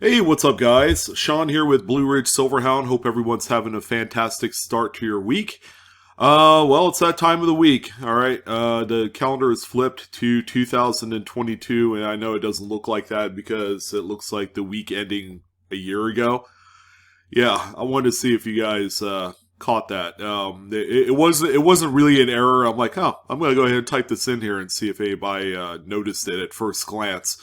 Hey, what's up, guys? Sean here with BlueRidgeSilverhound. Hope everyone's having a fantastic start to your week. Well, it's that time of the week. All right, the calendar is flipped to 2022, and I know it doesn't look like that because it looks like the week ending a year ago. Yeah, I wanted to see if you guys caught that. It wasn't really an error. I'm like, oh, I'm gonna go ahead and type this in here and see if anybody noticed it at first glance.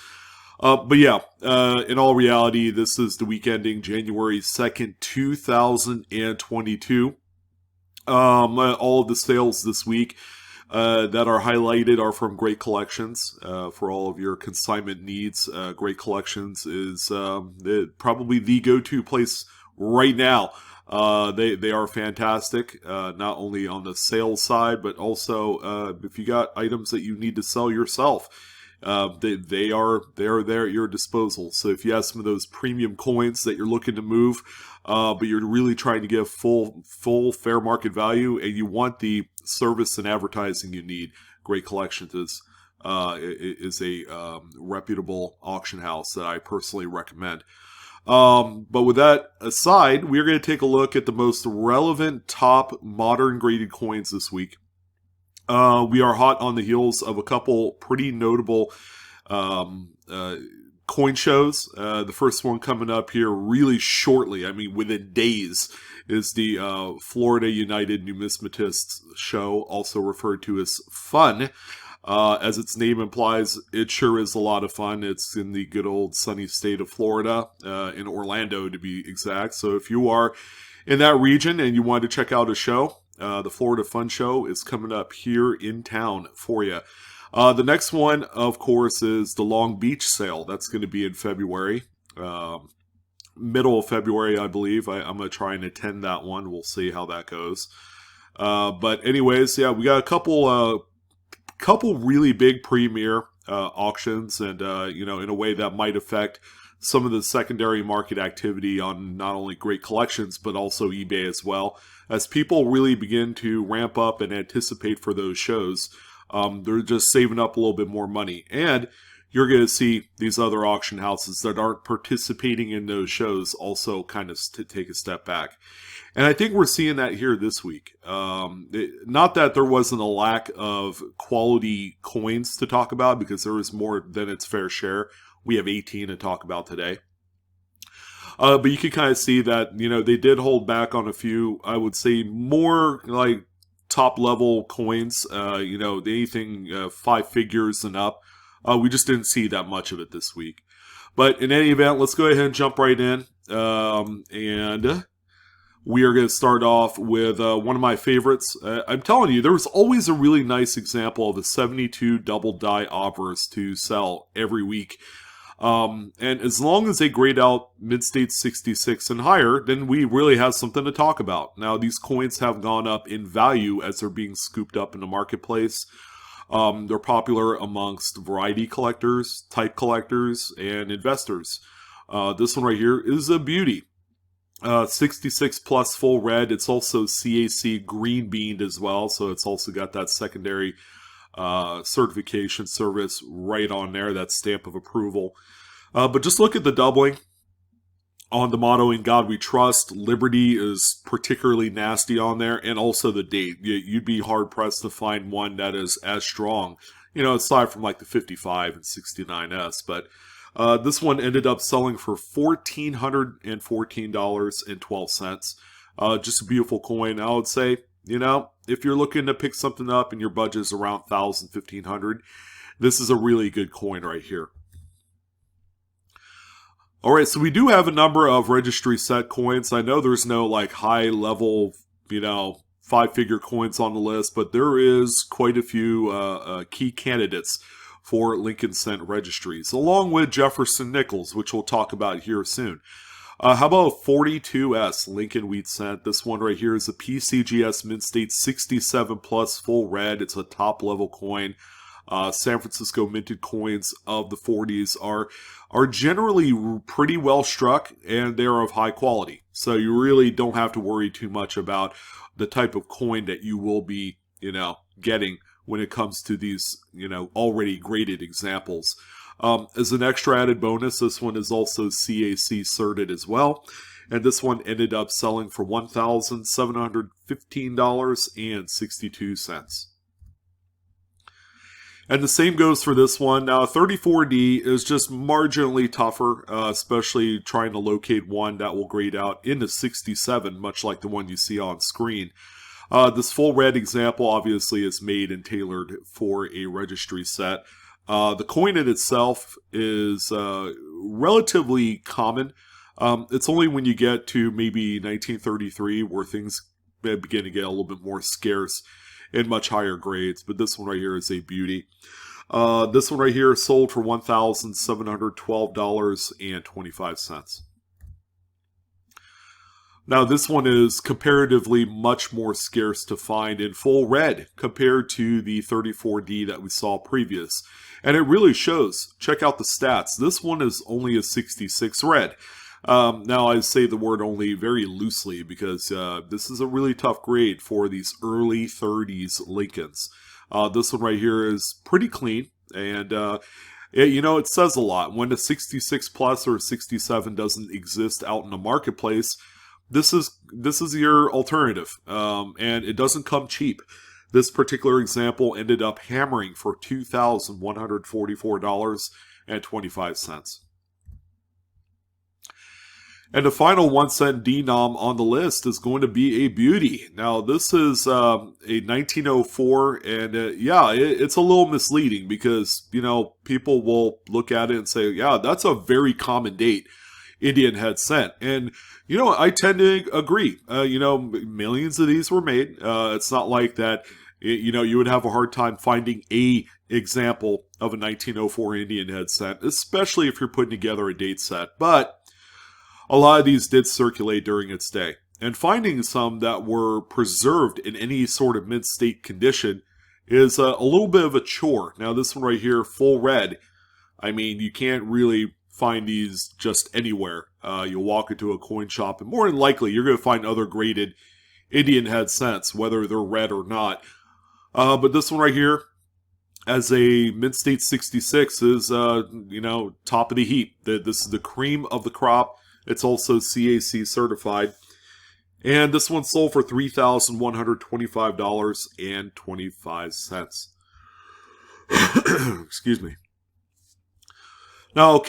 But yeah, in all reality, this is the week ending January 2nd, 2022. All of the sales this week that are highlighted are from Great Collections. For all of your consignment needs, Great Collections is probably the go-to place right now. They are fantastic, not only on the sales side, but also if you got items that you need to sell yourself. They are there at your disposal. So if you have some of those premium coins that you're looking to move, but you're really trying to give full fair market value, and you want the service and advertising you need, Great Collections is a reputable auction house that I personally recommend. But with that aside, we're going to take a look at the most relevant top modern graded coins this week. We are hot on the heels of a couple pretty notable coin shows. The first one coming up here really shortly, I mean within days, is the Florida United Numismatists Show, also referred to as FUN. As its name implies, it sure is a lot of fun. It's in the good old sunny state of Florida, in Orlando to be exact. So if you are in that region and you want to check out a show, the Florida Fun Show is coming up here in town for you. The next one, of course, is the Long Beach sale. That's going to be in February. Middle of February, I believe. I'm going to try and attend that one. We'll see how that goes. But anyways, yeah, we got a couple really big premier auctions, and in a way that might affect some of the secondary market activity on not only Great Collections but also eBay as well. As people really begin to ramp up and anticipate for those shows, they're just saving up a little bit more money. And you're going to see these other auction houses that aren't participating in those shows also kind of take a step back. And I think we're seeing that here this week. Not that there wasn't a lack of quality coins to talk about, because there was more than its fair share. We have 18 to talk about today. But you can kind of see that, they did hold back on a few, I would say, more like top level coins, anything 5 figures and up. We just didn't see that much of it this week. But in any event, let's go ahead and jump right in. And we are going to start off with one of my favorites. I'm telling you, there was always a really nice example of a 72 double die obverse to sell every week. And as long as they grade out mid-state 66 and higher, then we really have something to talk about. Now, these coins have gone up in value as they're being scooped up in the marketplace. They're popular amongst variety collectors, type collectors, and investors. This one right here is a beauty. 66 plus full red. It's also CAC green beaned as well, so it's also got that secondary certification service right on there, that stamp of approval. But just look at the doubling on the motto "In God We Trust." Liberty is particularly nasty on there, and also the date. You'd be hard pressed to find one that is as strong, aside from like the 55 and 69S. But this one ended up selling for $1,414.12. Just a beautiful coin. I would say, if you're looking to pick something up and your budget is around $1,000, $1,500, this is a really good coin right here. All right, so we do have a number of registry set coins. I know there's no like high level, 5-figure coins on the list, but there is quite a few key candidates for Lincoln Cent registries, along with Jefferson nickels, which we'll talk about here soon. How about 42S Lincoln Wheat Cent? This one right here is a PCGS Mint-State 67 plus full red. It's a top level coin. San Francisco minted coins of the 40s are generally pretty well struck, and they are of high quality. So you really don't have to worry too much about the type of coin that you will be, getting when it comes to these, already graded examples. As an extra added bonus, this one is also CAC certed as well. And this one ended up selling for $1,715.62. And the same goes for this one. Now, 34D is just marginally tougher, especially trying to locate one that will grade out into 67, much like the one you see on screen. This full red example obviously is made and tailored for a registry set. The coin in itself is relatively common. It's only when you get to maybe 1933 where things begin to get a little bit more scarce in much higher grades, but this one right here is a beauty. This one right here sold for $1,712.25. Now this one is comparatively much more scarce to find in full red compared to the 34D that we saw previous. And it really shows. Check out the stats. This one is only a 66 red. Now I say the word only very loosely because this is a really tough grade for these early 30s Lincolns. This one right here is pretty clean, and it says a lot. When a 66 plus or a 67 doesn't exist out in the marketplace, this is your alternative, and it doesn't come cheap. This particular example ended up hammering for $2,144.25. And the final 1 cent denom on the list is going to be a beauty. Now, this is a 1904, and it's a little misleading because, people will look at it and say, yeah, that's a very common date, Indian head cent. And, I tend to agree. Millions of these were made. It's not like that, you would have a hard time finding a example of a 1904 Indian head cent, especially if you're putting together a date set. But a lot of these did circulate during its day, and finding some that were preserved in any sort of mint state condition is a little bit of a chore. Now this one right here, full red, I mean, you can't really find these just anywhere. You'll walk into a coin shop, and more than likely you're going to find other graded Indian head cents, whether they're red or not. But this one right here, as a mint state 66, is top of the heap. This is the cream of the crop. It's also CAC certified. And this one sold for $3,125.25. Excuse me. Now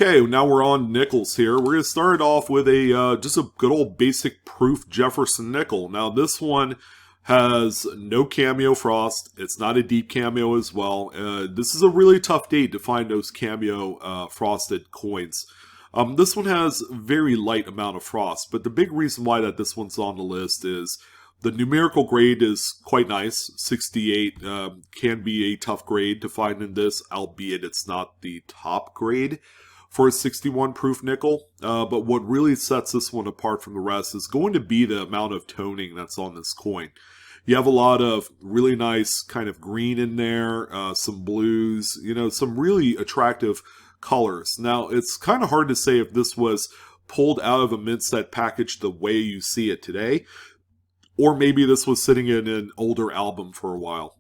we're on nickels here. We're going to start off with just a good old basic proof Jefferson nickel. Now this one has no cameo frost. It's not a deep cameo as well. This is a really tough date to find those cameo frosted coins. This one has very light amount of frost, but the big reason why that this one's on the list is the numerical grade is quite nice. 68 can be a tough grade to find in this, albeit it's not the top grade for a 61 proof nickel. But what really sets this one apart from the rest is going to be the amount of toning that's on this coin. You have a lot of really nice kind of green in there, some blues, some really attractive colors. Now, it's kind of hard to say if this was pulled out of a mint set package the way you see it today, or maybe this was sitting in an older album for a while.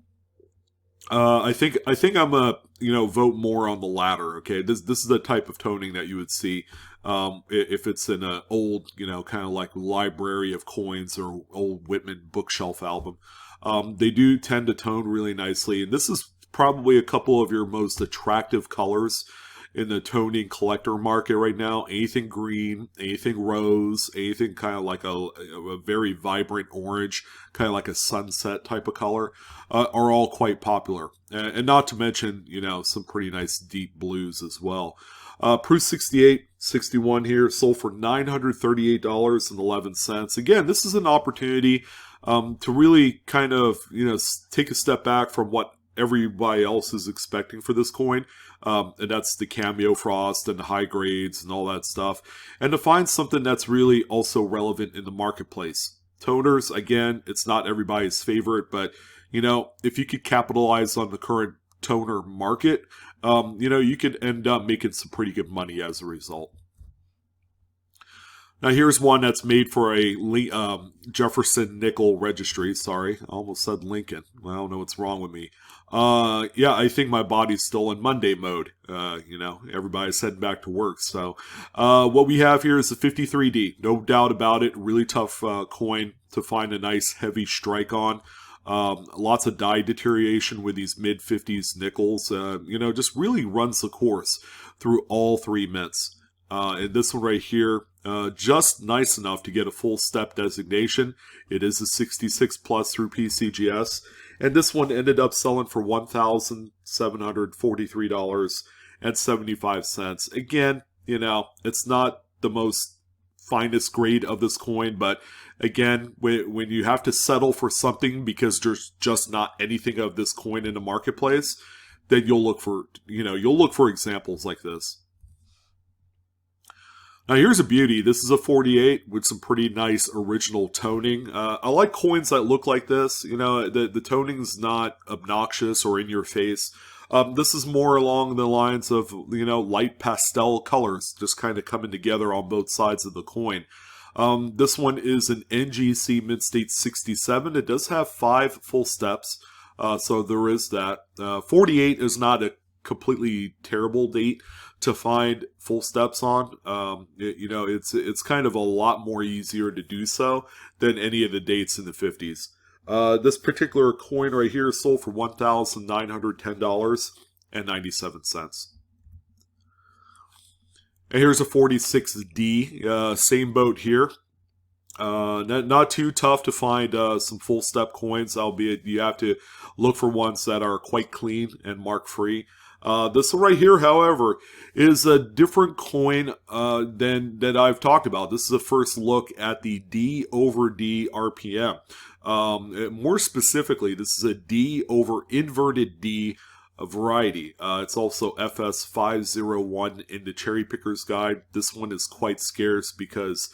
I think I'm a vote more on the latter. Okay, this is the type of toning that you would see if it's in an old kind of like Library of Coins or old Whitman bookshelf album. They do tend to tone really nicely, and this is probably a couple of your most attractive colors in the toning collector market right now. Anything green, anything rose, anything kind of like a very vibrant orange, kind of like a sunset type of color, are all quite popular. And not to mention, some pretty nice deep blues as well. Proof 68, 61 here, sold for $938.11. Again, this is an opportunity to really kind of, take a step back from what everybody else is expecting for this coin. And that's the cameo frost and the high grades and all that stuff. And to find something that's really also relevant in the marketplace. Toners, again, it's not everybody's favorite, but, if you could capitalize on the current toner market, you could end up making some pretty good money as a result. Now here's one that's made for a Jefferson nickel registry. Sorry, I almost said Lincoln. Well, I don't know what's wrong with me. Yeah, I think my body's still in Monday mode. Everybody's heading back to work. So, what we have here is the 53D. No doubt about it. Really tough coin to find a nice heavy strike on. Lots of die deterioration with these mid 50s nickels. Just really runs the course through all three mints. And this one right here, just nice enough to get a full step designation. It is a 66 plus through PCGS. And this one ended up selling for $1,743.75. Again, it's not the most finest grade of this coin, but again, when you have to settle for something because there's just not anything of this coin in the marketplace, then you'll look for examples like this. Now here's a beauty. This is a 48 with some pretty nice original toning. I like coins that look like this. The toning's not obnoxious or in your face. This is more along the lines of, light pastel colors just kind of coming together on both sides of the coin. This one is an NGC Mid-State 67. It does have 5 full steps, so there is that. 48 is not a completely terrible date to find full steps on. It's kind of a lot more easier to do so than any of the dates in the 50s. This particular coin right here is sold for $1,910.97. And here's a 46D, same boat here. Not too tough to find some full step coins, albeit you have to look for ones that are quite clean and mark free. This one right here, however, is a different coin than that I've talked about. This is a first look at the D over D RPM. More specifically, this is a D over inverted D variety. It's also FS501 in the Cherry Picker's Guide. This one is quite scarce because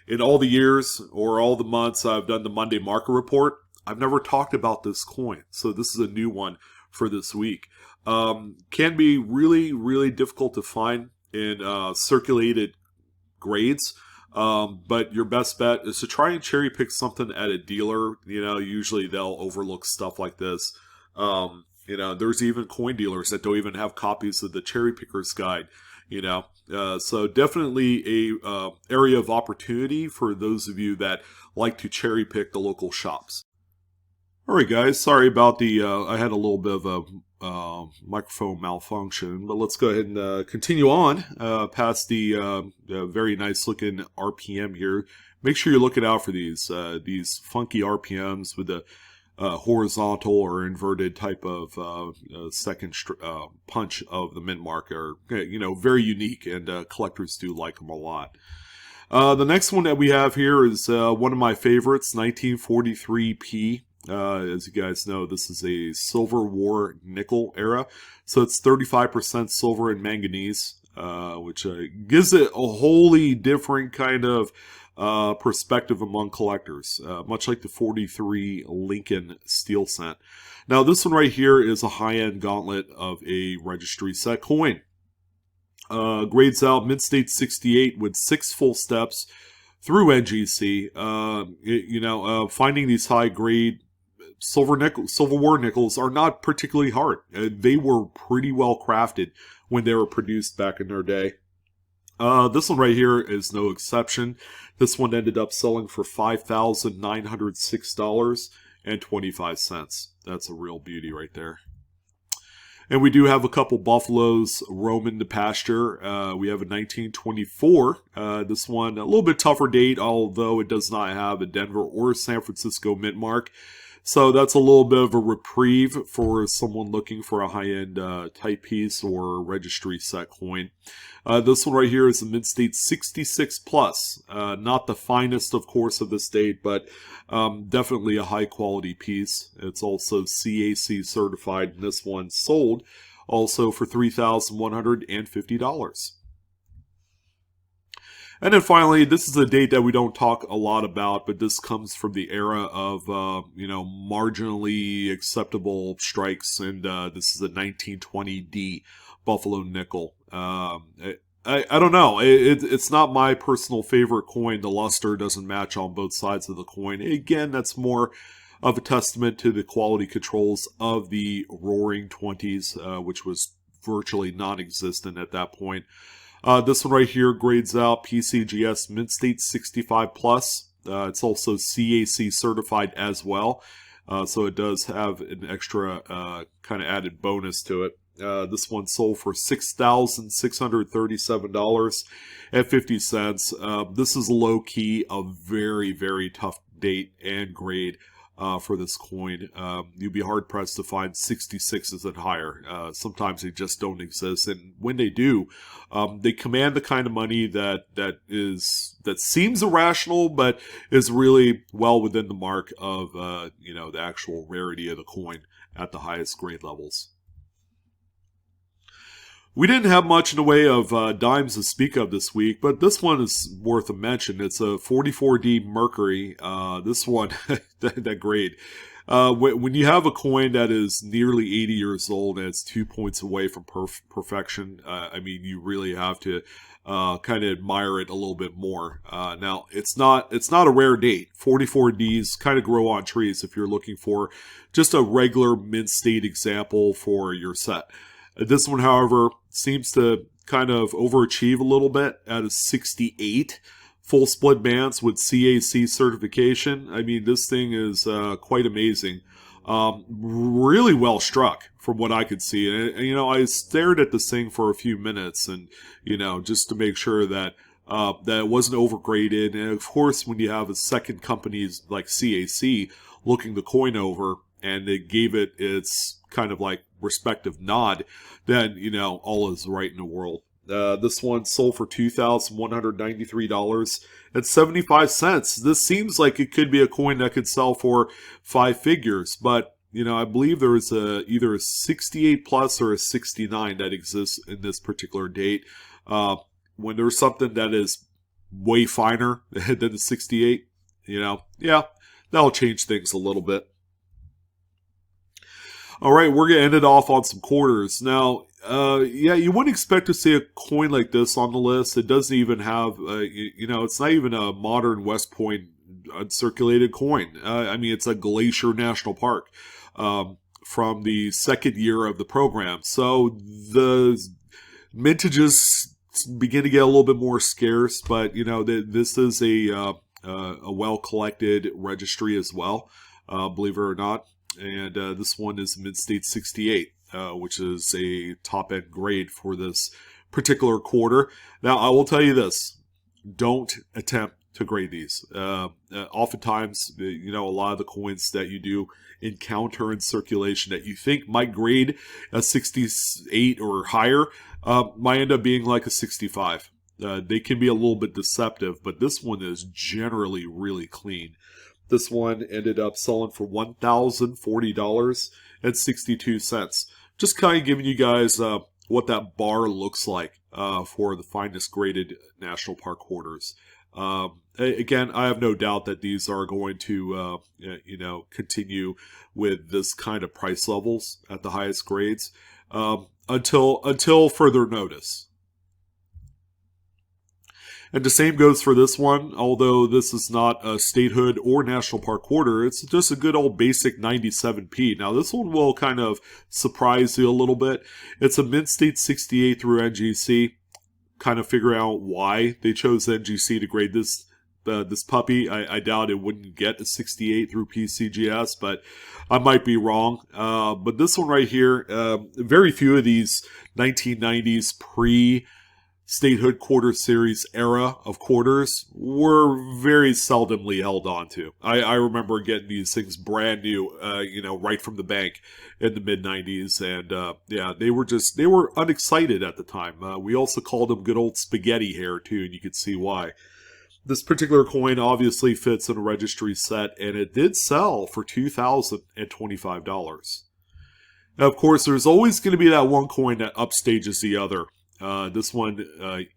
in all the years or all the months I've done the Monday Market Report, I've never talked about this coin. So this is a new one for this week. Can be really, really difficult to find in circulated grades. But your best bet is to try and cherry pick something at a dealer. Usually they'll overlook stuff like this. There's even coin dealers that don't even have copies of the Cherry Picker's Guide. So definitely a area of opportunity for those of you that like to cherry pick the local shops. All right, guys. Sorry about I had a little bit of a microphone malfunction, but let's go ahead and continue on past the very nice looking RPM here. Make sure you're looking out for these funky RPMs with the horizontal or inverted type of second punch of the mint mark are very unique, and collectors do like them a lot. The next one that we have here is one of my favorites, 1943p. As you guys know, this is a Silver War nickel era, so it's 35% silver and manganese, which gives it a wholly different kind of perspective among collectors, much like the 43 Lincoln steel cent. Now, this one right here is a high-end gauntlet of a registry set coin. Grades out Mid-State 68 with 6 full steps through NGC. Finding these high-grade Silver War nickels are not particularly hard. They were pretty well crafted when they were produced back in their day. This one right here is no exception. This one ended up selling for $5,906.25. That's a real beauty right there. And we do have a couple buffaloes roaming the pasture. We have a 1924. This one, a little bit tougher date, although it does not have a Denver or San Francisco mint mark. So that's a little bit of a reprieve for someone looking for a high-end type piece or registry set coin. This one right here is a Mid-State 66 plus. Not the finest, of course, of this date, but definitely a high-quality piece. It's also CAC certified, and this one sold also for $3,150. And then finally, this is a date that we don't talk a lot about, but this comes from the era of, marginally acceptable strikes, and this is a 1920D Buffalo nickel. I don't know. It's not my personal favorite coin. The luster doesn't match on both sides of the coin. Again, that's more of a testament to the quality controls of the Roaring 20s, which was virtually non-existent at that point. This one right here grades out PCGS Mint State 65 plus. It's also CAC certified as well, so it does have an extra kind of added bonus to it. This one sold for $6,637.50. This is low-key a very, very tough date and grade for this coin. You'd be hard-pressed to find 66s and higher. Sometimes they just don't exist, and when they do, they command the kind of money that seems irrational, but is really well within the mark of the actual rarity of the coin at the highest grade levels. We didn't have much in the way of dimes to speak of this week, but this one is worth a mention. It's a 44D Mercury. This one, that grade. When you have a coin that is nearly 80 years old and it's 2 points away from perfection, I mean, you really have to kind of admire it a little bit more. Now, it's not a rare date. 44Ds kind of grow on trees if you're looking for just a regular mint state example for your set. This one, however, seems to kind of overachieve a little bit at a 68 full split bands with CAC certification. I mean, this thing is quite amazing. Really well struck from what I could see. And, I stared at this thing for a few minutes and, just to make sure that that it wasn't overgraded. And of course, when you have a second company's like CAC looking the coin over and they gave it its kind of like respective nod, then all is right in the world. This one sold for $2,193.75. This seems like it could be a coin that could sell for 5 figures, but I believe there is either a 68 plus or a 69 that exists in this particular date. When there's something that is way finer than the 68, yeah, that'll change things a little bit. All right, we're going to end it off on some quarters. Now, you wouldn't expect to see a coin like this on the list. It doesn't even have, it's not even a modern West Point uncirculated coin. I mean, it's a Glacier National Park from the second year of the program. So the mintages begin to get a little bit more scarce, but, this is a well-collected registry as well, believe it or not. And this one is Mint State 68, which is a top-end grade for this particular quarter. Now, I will tell you this. Don't attempt to grade these. Oftentimes, a lot of the coins that you do encounter in circulation that you think might grade a 68 or higher might end up being like a 65. They can be a little bit deceptive, but this one is generally really clean. This one ended up selling for $1,040.62. Just kind of giving you guys what that bar looks like for the finest graded national park quarters. Again, I have no doubt that these are going to, continue with this kind of price levels at the highest grades until further notice. And the same goes for this one, although this is not a statehood or national park quarter. It's just a good old basic 97p. Now, this one will kind of surprise you a little bit. It's a Mint State 68 through NGC. Kind of figure out why they chose NGC to grade this puppy. I doubt it wouldn't get a 68 through PCGS, but I might be wrong. But this one right here, very few of these 1990s statehood quarter series era of quarters were very seldomly held on to. I remember getting these things brand new, right from the bank in the mid-90s. And they were unexcited at the time. We also called them good old spaghetti hair too, and you could see why. This particular coin obviously fits in a registry set, and it did sell for $2,025. Now, of course, there's always going to be that one coin that upstages the other. This one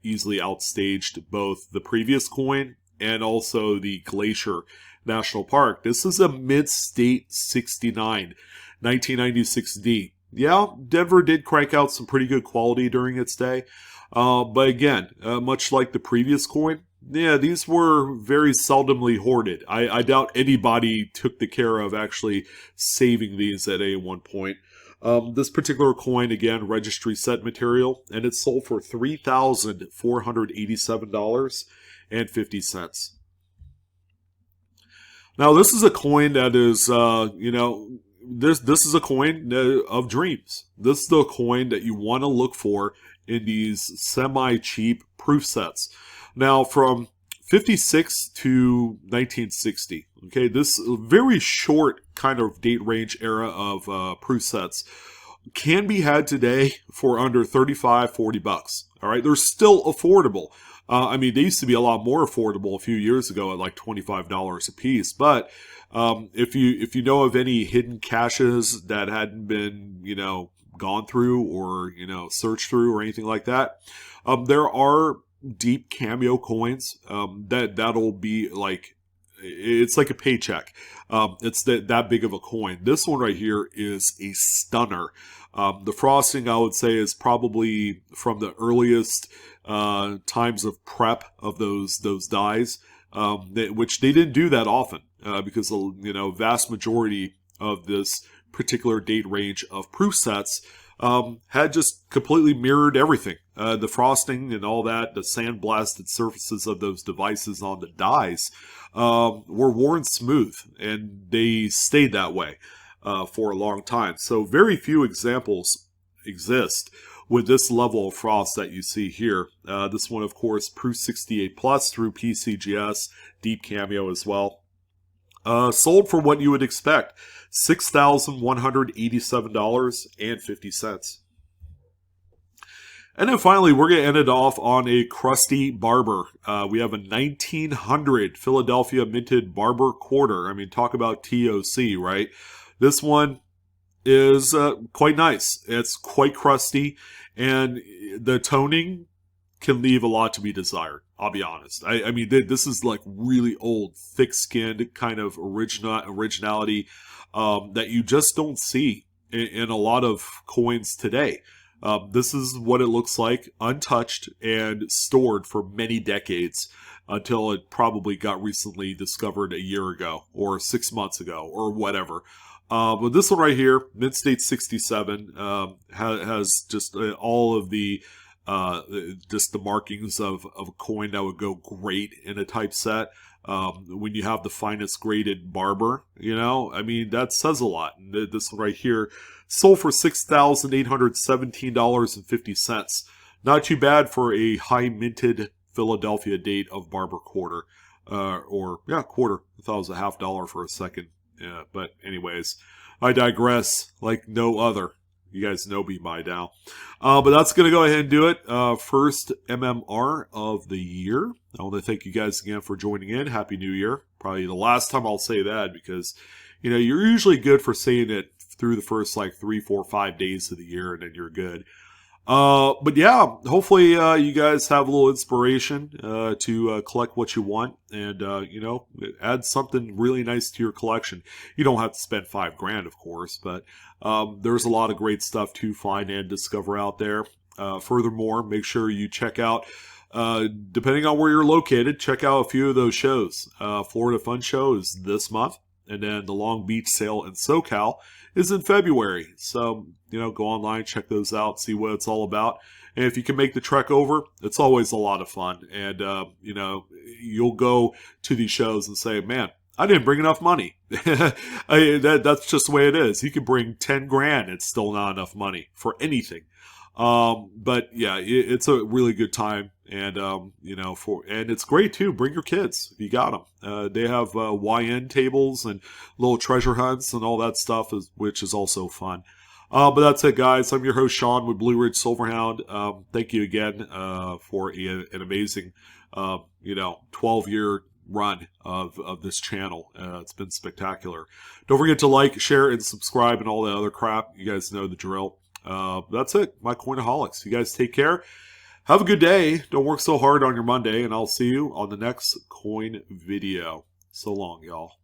easily outstaged both the previous coin and also the Glacier National Park. This is a Mint State 69, 1996D. Yeah, Denver did crank out some pretty good quality during its day. But again, much like the previous coin, yeah, these were very seldomly hoarded. I doubt anybody took the care of actually saving these at a one point. This particular coin, again, registry set material, and it sold for $3,487.50. Now, this is a coin that is, this is a coin of dreams. This is the coin that you want to look for in these semi-cheap proof sets. Now, from 56 to 1960, okay, this very short kind of date range era of proof sets can be had today for under 35, 40 bucks. All right, they're still affordable. I mean, they used to be a lot more affordable a few years ago at like $25 a piece. But if you know of any hidden caches that hadn't been, gone through or, searched through or anything like that, there are deep cameo coins that'll be like, it's like a paycheck. It's that big of a coin. This one right here is a stunner. The frosting, I would say, is probably from the earliest times of prep of those dies, which they didn't do that often because the vast majority of this particular date range of proof sets had just completely mirrored everything. The frosting and all that, the sandblasted surfaces of those devices on the dies were worn smooth, and they stayed that way for a long time. So very few examples exist with this level of frost that you see here. This one, of course, Proof 68 Plus through PCGS, deep cameo as well. Sold for what you would expect, $6,187.50. And then finally, we're going to end it off on a crusty Barber. We have a 1900 Philadelphia minted Barber quarter. I mean, talk about TOC, right? This one is quite nice. It's quite crusty, and the toning can leave a lot to be desired. I'll be honest. I mean, this is like really old, thick-skinned kind of originality that you just don't see in a lot of coins today. This is what it looks like, untouched and stored for many decades until it probably got recently discovered a year ago or 6 months ago or whatever. But this one right here, Mint State 67, has just all of the just the markings of a coin that would go great in a typeset. When you have the finest graded Barber, I mean, that says a lot. And this one right here sold for $6,817.50. Not too bad for a high minted Philadelphia date of Barber quarter. Quarter. I thought it was a $50 for a second. Yeah, but anyways, I digress like no other. You guys know me by now. But that's going to go ahead and do it. First MMR of the year. I want to thank you guys again for joining in. Happy New Year. Probably the last time I'll say that because, you're usually good for saying it through the first 3, 4, 5 days of the year and then you're good. But yeah, hopefully you guys have a little inspiration to collect what you want and, add something really nice to your collection. You don't have to spend $5,000, of course, but there's a lot of great stuff to find and discover out there. Furthermore, make sure you check out, depending on where you're located, check out a few of those shows. Florida Fun Show is this month, and then the Long Beach Sale in SoCal is in February. So, go online, check those out, see what it's all about. And if you can make the trek over, it's always a lot of fun. And, you'll go to these shows and say, man, I didn't bring enough money. That's just the way it is. You could bring $10,000. It's still not enough money for anything. But yeah, it's a really good time. And, and it's great too. Bring your kids if you got them. They have YN tables and little treasure hunts and all that stuff, which is also fun. But that's it, guys. I'm your host, Sean, with Blue Ridge Silverhound. Thank you again for an amazing, 12-year run of this channel. It's been spectacular. Don't forget to like, share, and subscribe and all that other crap. You guys know the drill. That's it. My Coinaholics. You guys take care. Have a good day. Don't work so hard on your Monday, and I'll see you on the next coin video. So long, y'all.